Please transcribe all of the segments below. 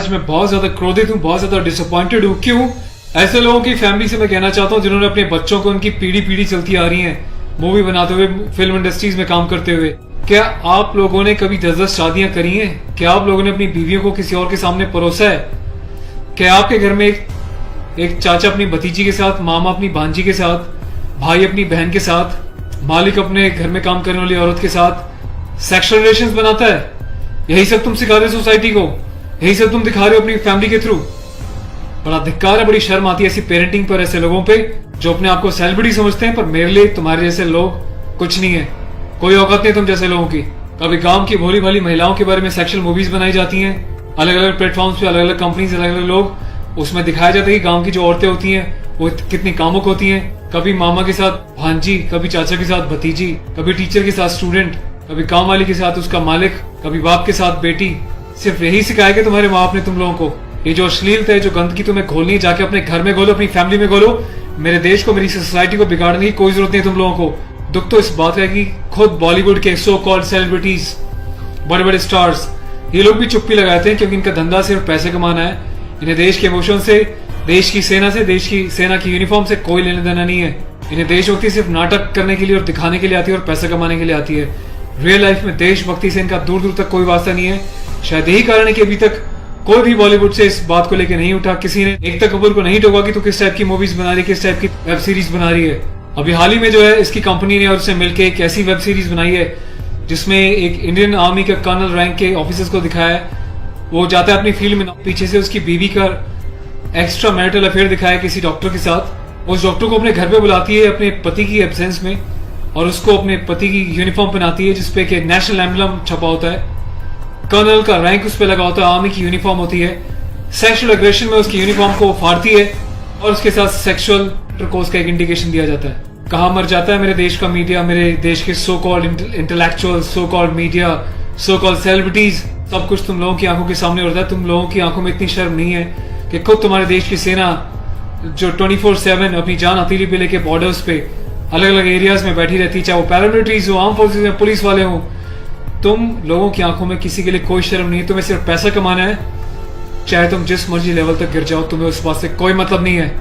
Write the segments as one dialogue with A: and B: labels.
A: मैं बहुत ज्यादा क्रोधित हूँ, बहुत ज्यादा डिसअपॉइंटेड हूँ। क्यों? ऐसे लोगों की फैमिली से मैं कहना चाहता हूँ जिन्होंने अपने बच्चों को उनकी पीढ़ी पीढ़ी चलती आ रही है मूवी बनाते हुए, फिल्म इंडस्ट्रीज में काम करते हुए। क्या आप लोगों ने कभी 10-10 शादियां करी हैं? क्या आप लोगों ने अपनी बीवियों को किसी और के सामने परोसा है? क्या आपके घर में एक चाचा अपनी भतीजी के साथ, मामा अपनी भांजी के साथ, भाई अपनी बहन के साथ, मालिक अपने घर में काम करने वाली औरत के साथ सेक्सुअल रिलेशंस बनाता है? यही सब तुम सिखा रहे हो सोसाइटी को, यही सब तुम दिखा रहे हो अपनी फैमिली के थ्रू। बड़ा धिक्कार है, बड़ी शर्म आती है ऐसी पेरेंटिंग पर, ऐसे लोगों पे जो अपने आप को सेलिब्रिटी समझते हैं। पर मेरे लिए तुम्हारे जैसे लोग कुछ नहीं है, कोई औकात नहीं तुम जैसे लोगों की। कभी गांव की भोली भाली महिलाओं के बारे में सेक्सुअल मूवीज बनाई जाती हैं, अलग अलग प्लेटफॉर्म्स पे, अलग अलग कंपनीज, अलग अलग लोग, उसमें दिखाया जाता है कि गांव की जो औरतें होती हैं वो कितनी कामुक होती हैं। कभी मामा के साथ भांजी, कभी चाचा के साथ भतीजी, कभी टीचर के साथ स्टूडेंट, कभी काम वाली के साथ उसका मालिक, कभी बाप के साथ बेटी। सिर्फ यही सिखाया कि तुम्हारे माँ बाप ने तुम लोगों को। ये जो अश्लीलता है, जो गंदगी तुम्हें घोलनी है, जाके अपने घर में घोलो, अपनी फैमिली में घोलो। मेरे देश को, मेरी सोसाइटी को बिगाड़ने की कोई जरूरत नहीं है तुम लोगों को। दुख तो इस बात का है कि खुद बॉलीवुड के सो कॉल्ड सेलिब्रिटीज, बड़े बड़े स्टार्स, ये लोग भी चुप्पी लगाते हैं क्योंकि इनका धंधा सिर्फ पैसे कमाना है। इन्हें देश के इमोशन से, देश की सेना से, देश की सेना की यूनिफॉर्म से कोई लेना देना नहीं है। इन्हें देशभक्ति सिर्फ नाटक करने के लिए और दिखाने के लिए आती है और पैसा कमाने के लिए आती है। रियल लाइफ में देशभक्ति से इनका दूर दूर तक कोई वास्ता नहीं है। शायद यही कारण है कि अभी तक कोई भी बॉलीवुड से इस बात को लेकर नहीं उठा, किसी ने एकता कपूर को नहीं टोका कि तू किस टाइप की मूवीज बना रही है, किस टाइप की वेब सीरीज बना रही है। अभी हाल ही में जो है इसकी कंपनी ने और उससे मिलकर एक ऐसी वेब सीरीज बनाई है जिसमें एक इंडियन आर्मी के कर्नल रैंक के ऑफिसर्स को दिखाया है। वो जाता है अपनी फील्ड में, पीछे से उसकी बीवी का एक्स्ट्रा मैरिटल अफेयर दिखाया किसी डॉक्टर के साथ। उस डॉक्टर को अपने घर पे बुलाती है अपने पति की एब्सेंस में और उसको अपने पति की यूनिफॉर्म पहनाती है जिसपे कि नेशनल एम्बलम छपा होता है, कर्नल का रैंक उस पर लगा होता है, आर्मी की यूनिफॉर्म होती है। सेक्सुअल एग्रेशन में उसकी यूनिफॉर्म को फाड़ती है और उसके साथ सेक्सुअल इंटरकोर्स का एक इंडिकेशन दिया जाता है। कहाँ मर जाता है मेरे देश का मीडिया, मेरे देश के so called intellectual, so called media, so called celebrities. सब कुछ तुम लोगों की आंखों के सामने होता है। तुम लोगों की आंखों में इतनी शर्म नहीं है कि खुद तुम्हारे देश की सेना जो 24/7 अपनी जान हथेली पे लेके बॉर्डर्स पे अलग अलग एरियाज में बैठी रहती है, चाहे वो पैरामिलिट्रीज हो, आर्म फोर्सेज में पुलिस वाले हों, तुम लोगों की आंखों में किसी के लिए कोई शर्म नहीं है। तुम्हें सिर्फ पैसा कमाना है, चाहे तुम जिस मर्जी लेवल तक गिर जाओ, तुम्हें उस बात से कोई मतलब नहीं है।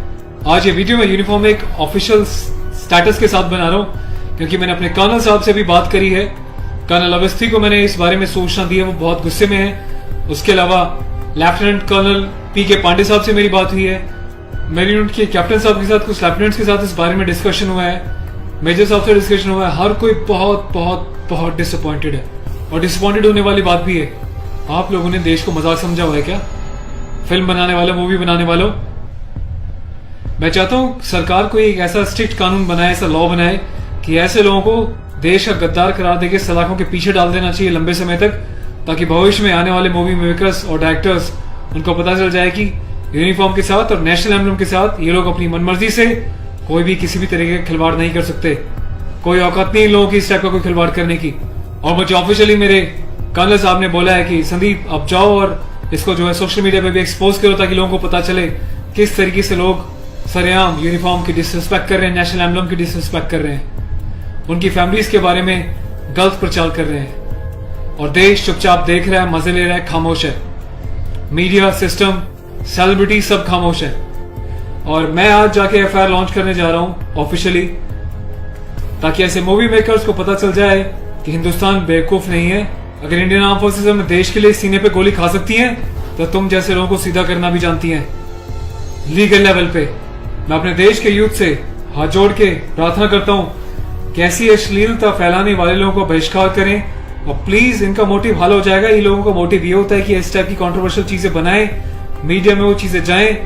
A: आज ये वीडियो मैं यूनिफॉर्म एक ऑफिशियल स्टेटस के साथ बना रहा हूँ क्योंकि मैंने अपने कर्नल साहब से भी बात करी है। कर्नल अवस्थी को मैंने इस बारे में सूचना दी है, वो बहुत गुस्से में है। उसके अलावा लेफ्टिनेंट कर्नल PK पांडे साहब से मेरी बात हुई है, मेरी यूनिट के कैप्टन साहब के साथ, कुछ लेफ्टिनेंट्स के साथ इस बारे में डिस्कशन हुआ है, मेजर साहब से डिस्कशन हुआ है। हर कोई बहुत बहुत बहुत डिसअपॉइंटेड है और डिसअपॉइंटेड होने वाली बात भी है। आप लोगों ने देश को मजाक समझा हुआ है क्या? फिल्म बनाने वालों, मूवी बनाने वालों, मैं चाहता हूं सरकार को एक ऐसा स्ट्रिक्ट कानून बनाए, ऐसा लॉ बनाए कि ऐसे लोगों को देश का गद्दार करार देके सलाखों के पीछे डाल देना चाहिए लंबे समय तक, ताकि भविष्य में आने वाले मूवी मेकर्स और डायरेक्टर्स उनको पता चल जाए कि यूनिफॉर्म के साथ और नेशनल एम्बलम के साथ ये लोग अपनी मनमर्जी से कोई भी किसी भी तरीके का खिलवाड़ नहीं कर सकते। कोई औकात नहीं इन लोगों की इस टाइप का कोई खिलवाड़ करने की। और मुझे ऑफिशियली मेरे कर्नल साहब ने बोला है कि संदीप अब जाओ और इसको जो है सोशल मीडिया पे भी एक्सपोज करो ताकि लोगों को पता चले किस तरीके से लोग सरेआम यूनिफॉर्म की डिसरिस्पेक्ट कर रहे हैं, नेशनल एम्बलम की डिसरिस्पेक्ट कर रहे हैं, उनकी फैमिलीज के बारे में गलत प्रचार कर रहे हैं। और देश चुपचाप देख रहा है, मजे ले रहा है, खामोश है। मीडिया, सिस्टम, सेलिब्रिटी सब खामोश है। और मैं आज जाके FIR लॉन्च करने जा रहा हूं ऑफिशियली, ताकि ऐसे मूवी मेकर्स को पता चल जाए कि हिंदुस्तान बेवकूफ नहीं है। अगर इंडियन आर्म फोर्सेज में देश के लिए सीने पे गोली खा सकती हैं तो तुम जैसे लोगों को सीधा करना भी जानती हैं लीगल लेवल पे। मैं अपने देश के यूथ से हाथ जोड़ के प्रार्थना करता हूं कि ऐसी अश्लीलता फैलाने वाले लोगों को बहिष्कार करें और प्लीज इनका मोटिव हल हो जाएगा। ये लोगों का मोटिव ये होता है कि इस टाइप की कंट्रोवर्शियल चीजें बनाएं, मीडिया में वो चीजें जाएं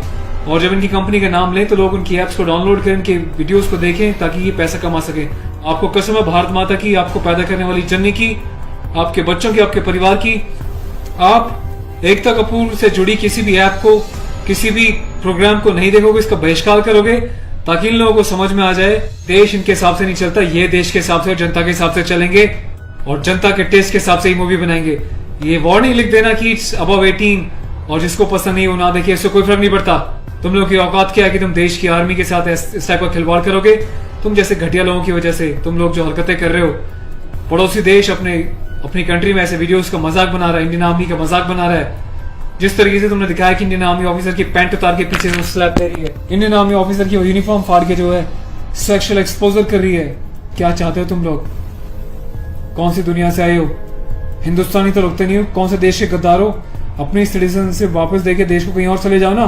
A: और जब इनकी कंपनी का नाम लें तो लोग उनकी एप्स को डाउनलोड करें, इनके वीडियोस को देखें ताकि ये पैसा कमा सके। आपको कसम है भारत माता की, आपको पैदा करने वाली जननी की, आपके बच्चों की, आपके परिवार की, आप एकता कपूर से जुड़ी किसी भी ऐप को, किसी भी प्रोग्राम को नहीं देखोगे, इसका बहिष्कार करोगे ताकि इन लोगों को समझ में आ जाए देश इनके हिसाब से नहीं चलता, ये देश के हिसाब से और जनता के हिसाब से चलेंगे और जनता के टेस्ट के हिसाब से ही मूवी बनाएंगे। ये वार्निंग लिख देना कि इट्स अबव 18 और जिसको पसंद नहीं वो ना देखे, इससे कोई फर्क नहीं पड़ता। तुम लोगों की औकात क्या है कि तुम देश की आर्मी के साथ इस टाइप का खिलवाड़ करोगे? तुम जैसे घटिया लोगों की वजह से, तुम लोग जो हरकतें कर रहे हो, पड़ोसी देश अपनी कंट्री में ऐसे वीडियोस का मजाक बना रहा है, इंडियन आर्मी का मजाक बना रहा है, जिस तरीके से तुमने दिखाया कि इंडियन आर्मी ऑफिसर की पैंट उतार के पीछे से स्लैप दे रही है, इंडियन आर्मी ऑफिसर की यूनिफॉर्म फाड़ के जो है सेक्सुअल एक्सपोजर कर रही है, क्या चाहते हो तुम लोग? कौन सी दुनिया से आए हो? हिंदुस्तानी तो लगते नहीं हो, कौन से देश के गद्दार हो? अपनी सिटीजनशिप वापस देके देश को कहीं और चले जाओ ना।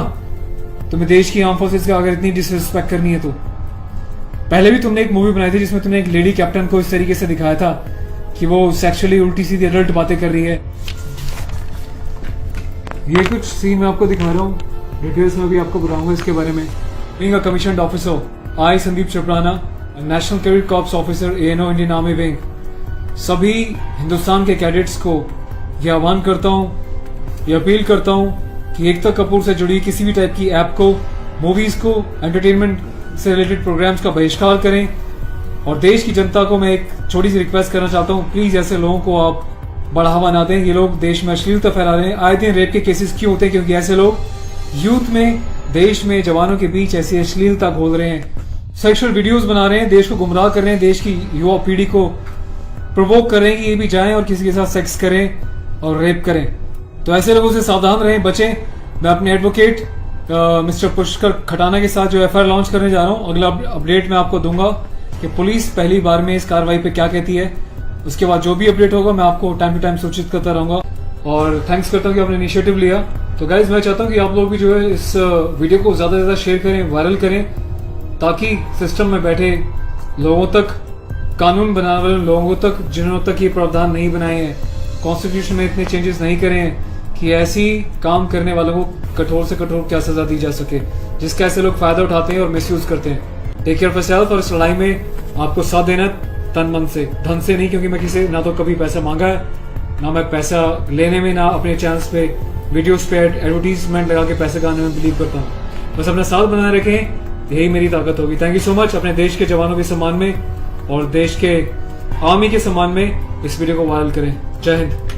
A: तुम्हें देश की आर्म फोर्सेस का अगर इतनी डिसरिस्पेक्ट करनी है तो। पहले भी तुमने एक मूवी बनाई थी जिसमें तुमने एक लेडी कैप्टन को इस तरीके से दिखाया था कि वो सेक्सुअली उल्टी सीधी अडल्ट बातें कर रही है। ये कुछ सीन मैं आपको दिखा रहा हूँ, डिटेल्स में भी आपको बताऊंगा इसके बारे में। Being a commissioned officer, I Sandeep चपराना, national cadet corps officer ANO Indian army wing, सभी हिंदुस्तान के कैडेट्स को यह आह्वान करता हूँ, यह अपील करता हूँ कि एकता कपूर से जुड़ी किसी भी टाइप की ऐप को, मूवीज को, एंटरटेनमेंट से रिलेटेड प्रोग्राम्स का बहिष्कार करें। और देश की जनता को मैं एक छोटी सी रिक्वेस्ट करना चाहता हूँ, प्लीज ऐसे लोगों को आप बढ़ावा ना दें। ये लोग देश में अश्लीलता फैला रहे हैं। आए दिन रेप के केसेस क्यों होते हैं? क्योंकि ऐसे लोग यूथ में, देश में, जवानों के बीच ऐसी अश्लीलता घोल रहे हैं, सेक्सुअल वीडियोस बना रहे हैं, देश को गुमराह कर रहे हैं, देश की युवा पीढ़ी को प्रोवोक कर रहे हैं कि ये भी जाएं और किसी के साथ सेक्स करें और रेप करें। तो ऐसे लोगों से सावधान रहें, बचें। मैं अपने एडवोकेट मिस्टर पुष्कर खटाना के साथ जो FIR लॉन्च करने जा रहा हूँ, अगला अपडेट मैं आपको दूंगा कि पुलिस पहली बार में इस कार्रवाई पे क्या कहती है। उसके बाद जो भी अपडेट होगा मैं आपको टाइम टू टाइम सूचित करता रहूंगा। और थैंक्स करता हूँ कि आपने इनिशिएटिव लिया। तो गाइज मैं चाहता हूँ कि आप लोग भी जो है इस वीडियो को ज्यादा से ज्यादा शेयर करें, वायरल करें, ताकि सिस्टम में बैठे लोगों तक, कानून बनाने वाले लोगों तक, जिन्होंने तक ये प्रावधान नहीं बनाए हैं, कॉन्स्टिट्यूशन में इतने चेंजेस नहीं करे हैं कि ऐसी काम करने वालों को कठोर से कठोर क्या सजा दी जा सके, जिसका ऐसे लोग फायदा उठाते हैं और मिसयूज करते हैं। Take care of yourself. और इस लड़ाई में आपको साथ देना तन मन से, धन से नहीं, क्योंकि मैं किसी ना तो कभी पैसा मांगा है, ना मैं पैसा लेने में, ना अपने चैनल्स पे वीडियोस पे एडवर्टीजमेंट लगा के पैसे कमाने में बिलीव करता हूँ। बस अपना साथ बनाए रखें, यही मेरी ताकत होगी। Thank you so much. अपने देश के जवानों के सम्मान में और देश के आर्मी के सम्मान में इस वीडियो को वायरल करें। जय हिंद।